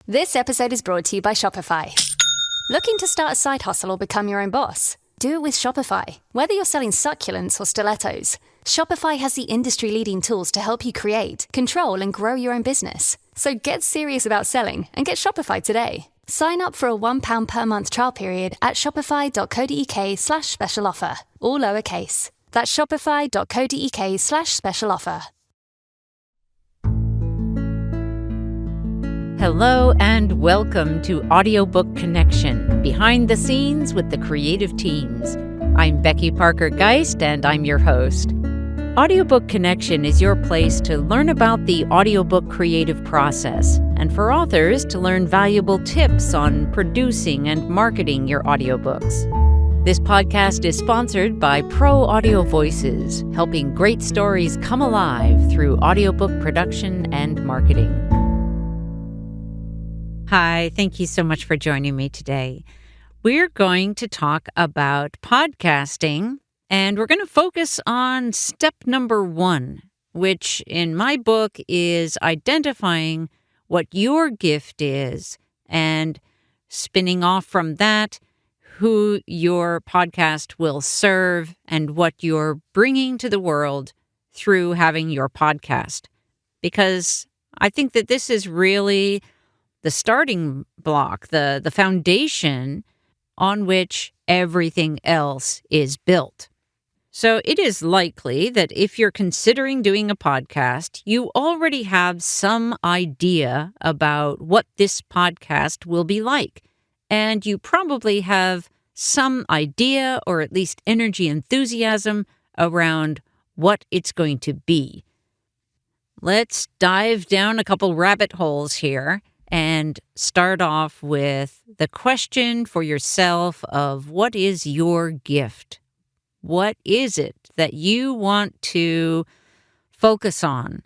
This episode is brought to you by Shopify. Looking to start a side hustle or become your own boss? Do it with Shopify. Whether you're selling succulents or stilettos, Shopify has the industry-leading tools to help you create, control, and grow your own business. So get serious about selling and get Shopify today. Sign up for a £1 per month trial period at shopify.co.uk/special offer, all lowercase. That's shopify.co.uk/special offer. Hello and welcome to Audiobook Connection, behind the scenes with the creative teams. I'm Becky Parker Geist and I'm your host. Audiobook Connection is your place to learn about the audiobook creative process and for authors to learn valuable tips on producing and marketing your audiobooks. This podcast is sponsored by Pro Audio Voices, helping great stories come alive through audiobook production and marketing. Hi, thank you so much for joining me today. We're going to talk about podcasting, and we're going to focus on step number 1, which in my book is identifying what your gift is and spinning off from that who your podcast will serve and what you're bringing to the world through having your podcast. Because I think that this is really the starting block, the foundation on which everything else is built. So it is likely that if you're considering doing a podcast, you already have some idea about what this podcast will be like. And you probably have some idea or at least energy enthusiasm around what it's going to be. Let's dive down a couple rabbit holes here and start off with the question for yourself of what is your gift? What is it that you want to focus on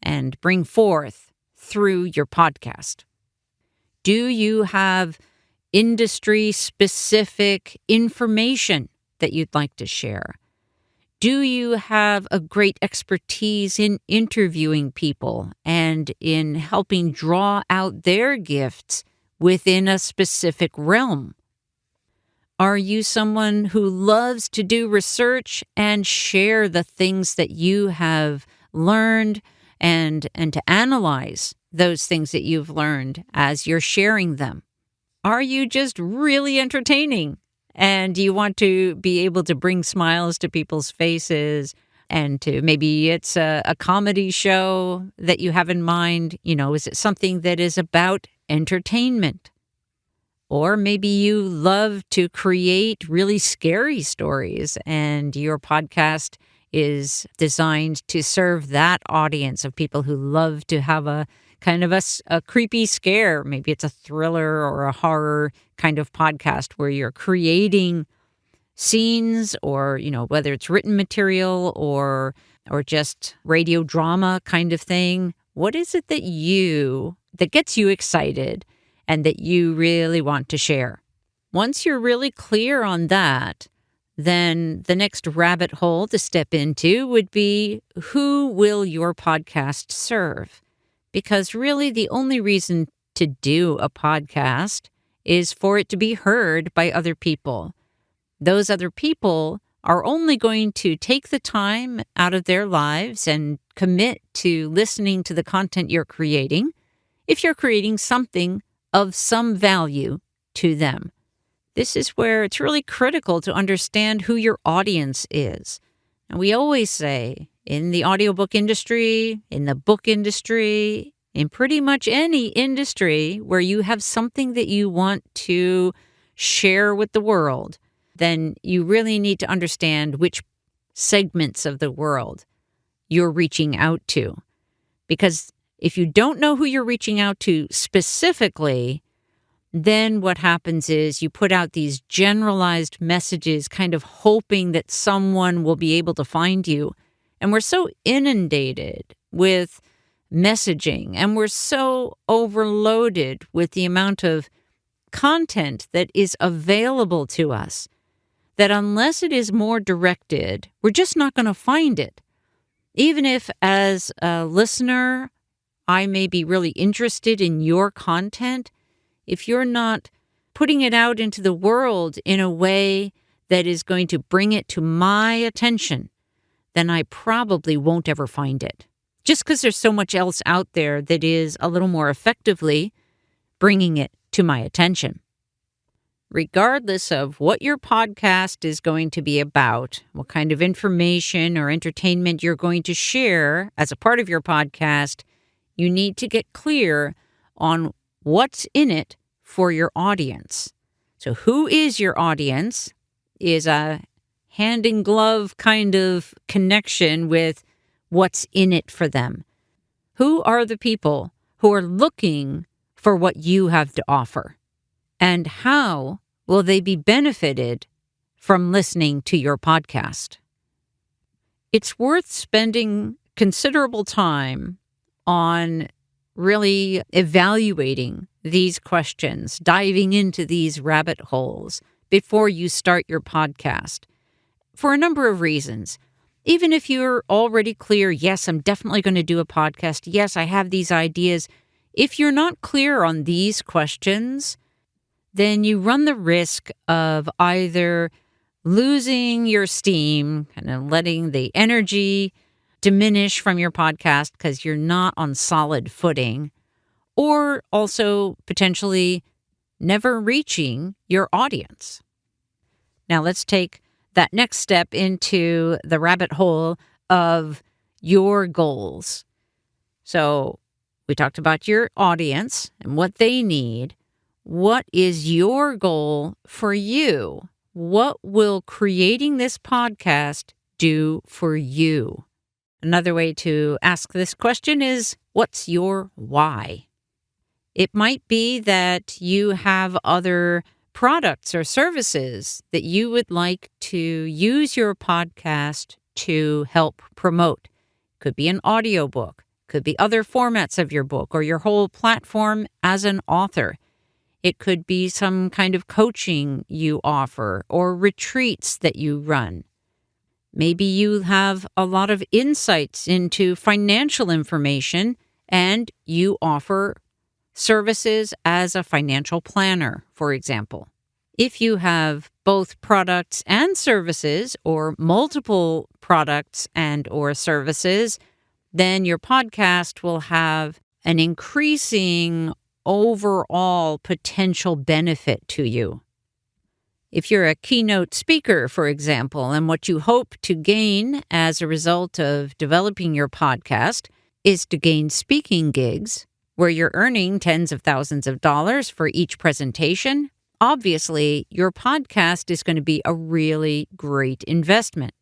and bring forth through your podcast? Do you have industry-specific information that you'd like to share? Do you have a great expertise in interviewing people and in helping draw out their gifts within a specific realm? Are you someone who loves to do research and share the things that you have learned and to analyze those things that you've learned as you're sharing them? Are you just really entertaining? And you want to be able to bring smiles to people's faces and to maybe it's a comedy show that you have in mind. You know, is it something that is about entertainment? Or maybe you love to create really scary stories and your podcast is designed to serve that audience of people who love to have a kind of a creepy scare. Maybe it's a thriller or a horror kind of podcast where you're creating scenes or, you know, whether it's written material or just radio drama kind of thing. What is it that gets you excited and that you really want to share? Once you're really clear on that, then the next rabbit hole to step into would be, who will your podcast serve? Because really the only reason to do a podcast is for it to be heard by other people. Those other people are only going to take the time out of their lives and commit to listening to the content you're creating if you're creating something of some value to them. This is where it's really critical to understand who your audience is. And we always say, in the audiobook industry, in the book industry, in pretty much any industry where you have something that you want to share with the world, then you really need to understand which segments of the world you're reaching out to. Because if you don't know who you're reaching out to specifically, then what happens is you put out these generalized messages, kind of hoping that someone will be able to find you. And we're so inundated with messaging and we're so overloaded with the amount of content that is available to us that unless it is more directed, we're just not going to find it. Even if as a listener, I may be really interested in your content, if you're not putting it out into the world in a way that is going to bring it to my attention, then I probably won't ever find it. Just because there's so much else out there that is a little more effectively bringing it to my attention. Regardless of what your podcast is going to be about, what kind of information or entertainment you're going to share as a part of your podcast, you need to get clear on what's in it for your audience. So who is your audience is a hand-in-glove kind of connection with what's in it for them. Who are the people who are looking for what you have to offer? And how will they be benefited from listening to your podcast? It's worth spending considerable time on really evaluating these questions, diving into these rabbit holes before you start your podcast for a number of reasons. Even if you're already clear, yes, I'm definitely going to do a podcast. Yes, I have these ideas. If you're not clear on these questions, then you run the risk of either losing your steam, kind of letting the energy diminish from your podcast because you're not on solid footing, or also potentially never reaching your audience. Now let's take that next step into the rabbit hole of your goals. So we talked about your audience and what they need. What is your goal for you? What will creating this podcast do for you? Another way to ask this question is, what's your why? It might be that you have other products or services that you would like to use your podcast to help promote. Could be an audiobook, could be other formats of your book or your whole platform as an author. It could be some kind of coaching you offer or retreats that you run. Maybe you have a lot of insights into financial information and you offer services as a financial planner, for example. If you have both products and services or multiple products and or services, then your podcast will have an increasing overall potential benefit to you. If you're a keynote speaker, for example, and what you hope to gain as a result of developing your podcast is to gain speaking gigs where you're earning tens of thousands of dollars for each presentation, obviously your podcast is going to be a really great investment.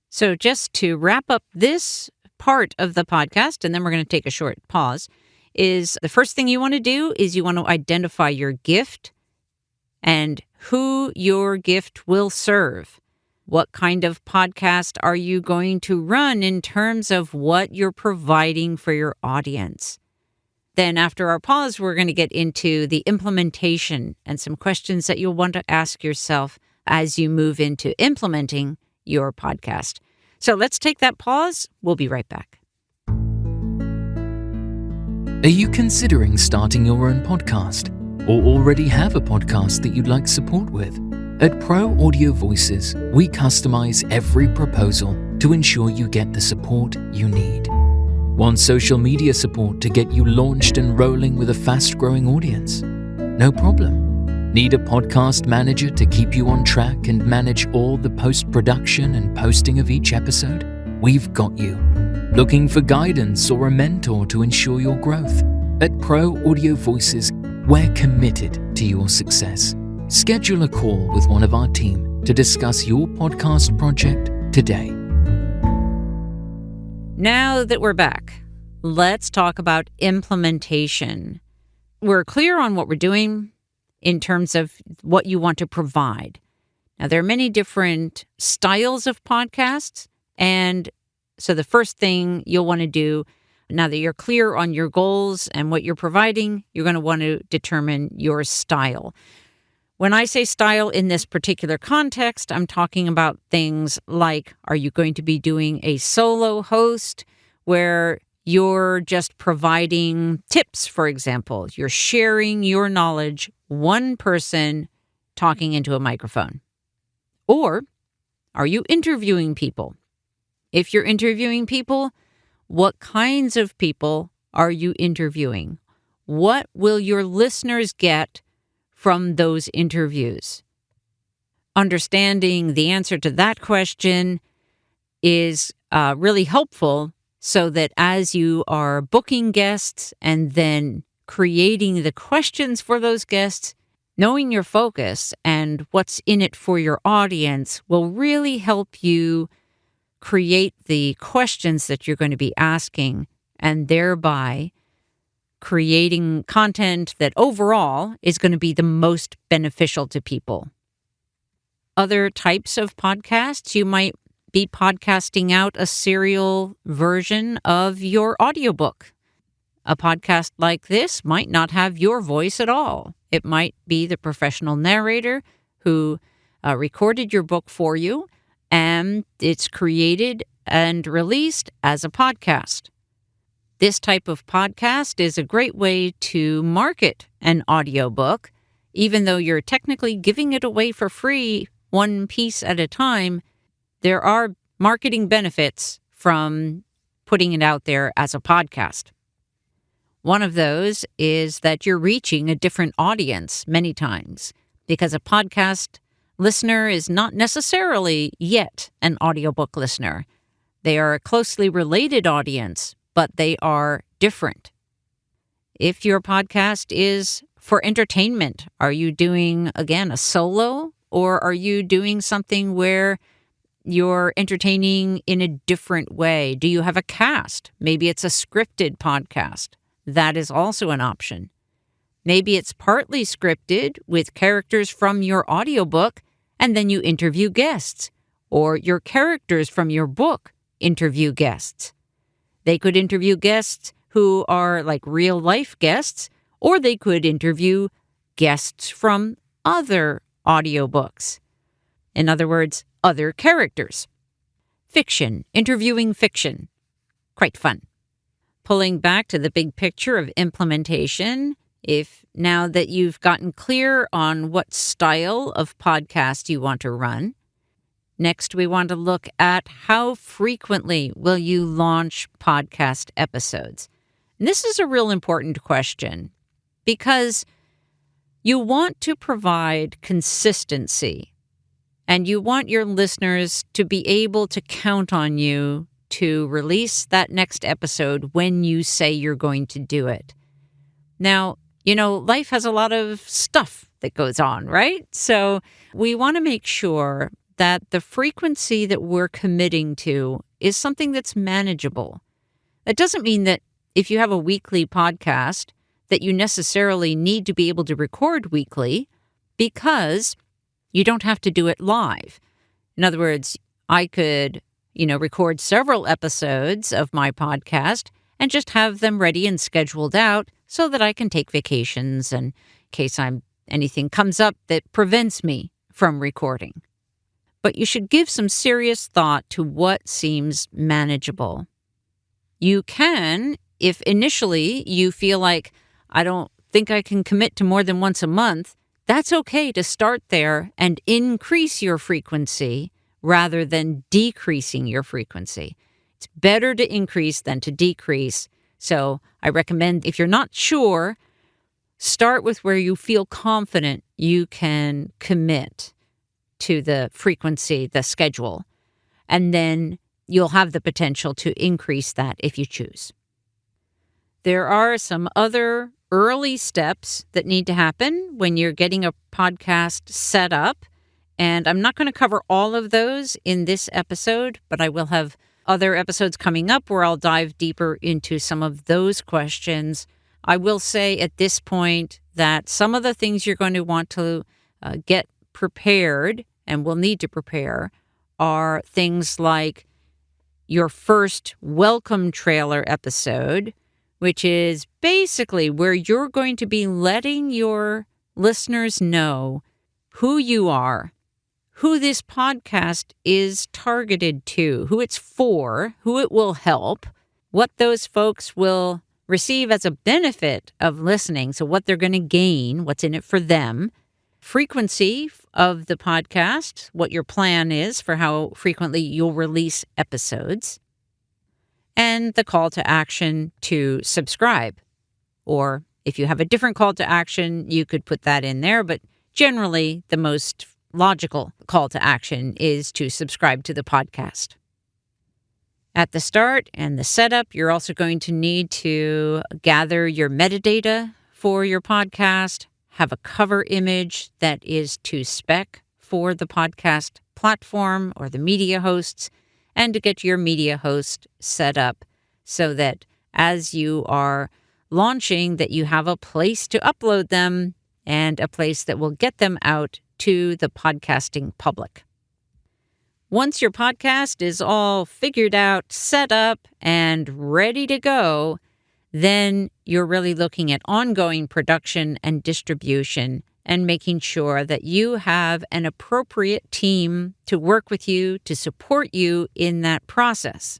So just to wrap up this part of the podcast, and then we're going to take a short pause, is the first thing you want to do is you want to identify your gift and who your gift will serve. What kind of podcast are you going to run in terms of what you're providing for your audience? Then after our pause, we're going to get into the implementation and some questions that you'll want to ask yourself as you move into implementing your podcast. So let's take that pause. We'll be right back. Are you considering starting your own podcast or already have a podcast that you'd like support with? At Pro Audio Voices, we customize every proposal to ensure you get the support you need. Want social media support to get you launched and rolling with a fast-growing audience? No problem. Need a podcast manager to keep you on track and manage all the post-production and posting of each episode? We've got you. Looking for guidance or a mentor to ensure your growth? At Pro Audio Voices, we're committed to your success. Schedule a call with one of our team to discuss your podcast project today. Now that we're back, let's talk about implementation. We're clear on what we're doing in terms of what you want to provide. Now, there are many different styles of podcasts, and so the first thing you'll want to do, now that you're clear on your goals and what you're providing, you're going to want to determine your style. When I say style in this particular context, I'm talking about things like, are you going to be doing a solo host where you're just providing tips, for example. You're sharing your knowledge, one person talking into a microphone. Or are you interviewing people? If you're interviewing people, what kinds of people are you interviewing? What will your listeners get from those interviews? Understanding the answer to that question is really helpful so that as you are booking guests and then creating the questions for those guests, knowing your focus and what's in it for your audience will really help you create the questions that you're going to be asking and thereby creating content that overall is going to be the most beneficial to people. Other types of podcasts, you might be podcasting out a serial version of your audiobook. A podcast like this might not have your voice at all. It might be the professional narrator who recorded your book for you, and it's created and released as a podcast. This type of podcast is a great way to market an audiobook. Even though you're technically giving it away for free, one piece at a time, there are marketing benefits from putting it out there as a podcast. One of those is that you're reaching a different audience many times because a podcast listener is not necessarily yet an audiobook listener. They are a closely related audience, but they are different. If your podcast is for entertainment, are you doing, again, a solo, or are you doing something where you're entertaining in a different way? Do you have a cast? Maybe it's a scripted podcast. That is also an option. Maybe it's partly scripted with characters from your audiobook, and then you interview guests, or your characters from your book interview guests. They could interview guests who are like real-life guests, or they could interview guests from other audiobooks. In other words, other characters. Fiction, interviewing fiction. Quite fun. Pulling back to the big picture of implementation, if now that you've gotten clear on what style of podcast you want to run, next we want to look at how frequently will you launch podcast episodes. And this is a real important question because you want to provide consistency and you want your listeners to be able to count on you to release that next episode when you say you're going to do it. Now, life has a lot of stuff that goes on, right? So we want to make sure that the frequency that we're committing to is something that's manageable. That doesn't mean that if you have a weekly podcast that you necessarily need to be able to record weekly because you don't have to do it live. In other words, I could, record several episodes of my podcast and just have them ready and scheduled out so that I can take vacations in case anything comes up that prevents me from recording. But you should give some serious thought to what seems manageable. You can, if initially you feel like, I don't think I can commit to more than once a month, that's okay to start there and increase your frequency rather than decreasing your frequency. It's better to increase than to decrease. So I recommend, if you're not sure, start with where you feel confident you can commit to the frequency, the schedule, and then you'll have the potential to increase that if you choose. There are some other early steps that need to happen when you're getting a podcast set up, and I'm not going to cover all of those in this episode, but I will have other episodes coming up where I'll dive deeper into some of those questions. I will say at this point that some of the things you're going to want to get prepared and will need to prepare are things like your first welcome trailer episode, which is basically where you're going to be letting your listeners know who you are, who this podcast is targeted to, who it's for, who it will help, what those folks will receive as a benefit of listening, so what they're going to gain, what's in it for them, frequency of the podcast, what your plan is for how frequently you'll release episodes, and the call to action to subscribe. Or if you have a different call to action, you could put that in there, but generally the most logical call to action is to subscribe to the podcast. At the start and the setup, you're also going to need to gather your metadata for your podcast, have a cover image that is to spec for the podcast platform or the media hosts, and to get your media host set up so that as you are launching, that you have a place to upload them and a place that will get them out to the podcasting public. Once your podcast is all figured out, set up, and ready to go, then you're really looking at ongoing production and distribution and making sure that you have an appropriate team to work with you, to support you in that process.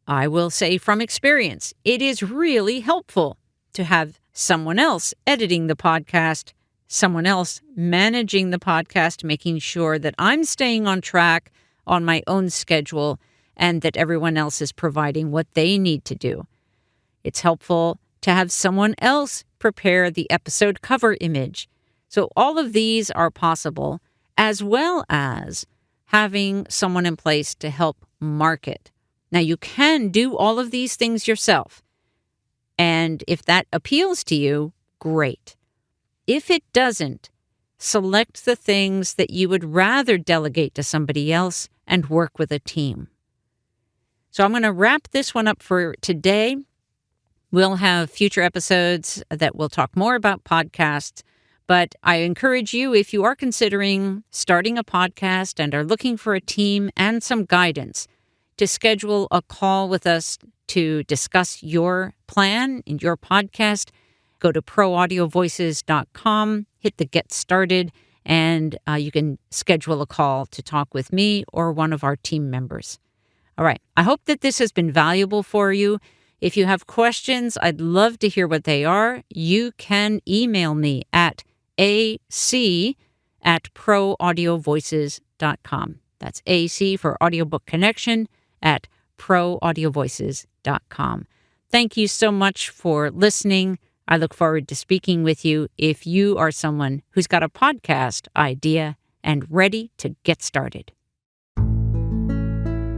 I will say from experience, it is really helpful to have someone else editing the podcast, someone else managing the podcast, making sure that I'm staying on track on my own schedule and that everyone else is providing what they need to do. It's helpful to have someone else prepare the episode cover image. So all of these are possible, as well as having someone in place to help market. Now, you can do all of these things yourself. And if that appeals to you, great. If it doesn't, select the things that you would rather delegate to somebody else and work with a team. So I'm going to wrap this one up for today. We'll have future episodes that will talk more about podcasts, but I encourage you, if you are considering starting a podcast and are looking for a team and some guidance, to schedule a call with us to discuss your plan in your podcast. Go to proaudiovoices.com, hit the Get Started, and you can schedule a call to talk with me or one of our team members. All right. I hope that this has been valuable for you. If you have questions, I'd love to hear what they are. You can email me at ac@proaudiovoices.com. That's AC for Audiobook Connection at proaudiovoices.com. Thank you so much for listening. I look forward to speaking with you if you are someone who's got a podcast idea and ready to get started.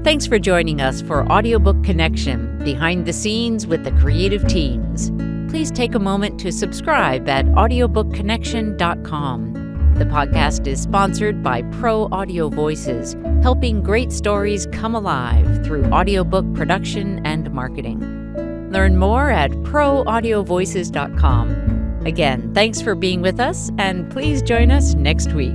Thanks for joining us for Audiobook Connection, behind the scenes with the creative teams. Please take a moment to subscribe at audiobookconnection.com. The podcast is sponsored by Pro Audio Voices, helping great stories come alive through audiobook production and marketing. Learn more at proaudiovoices.com. Again, thanks for being with us, and please join us next week.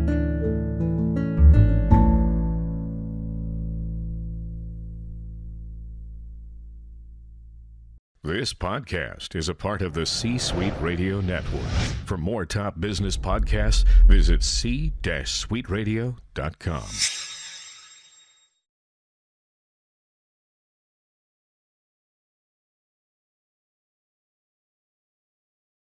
This podcast is a part of the C-Suite Radio Network. For more top business podcasts, visit c-suiteradio.com.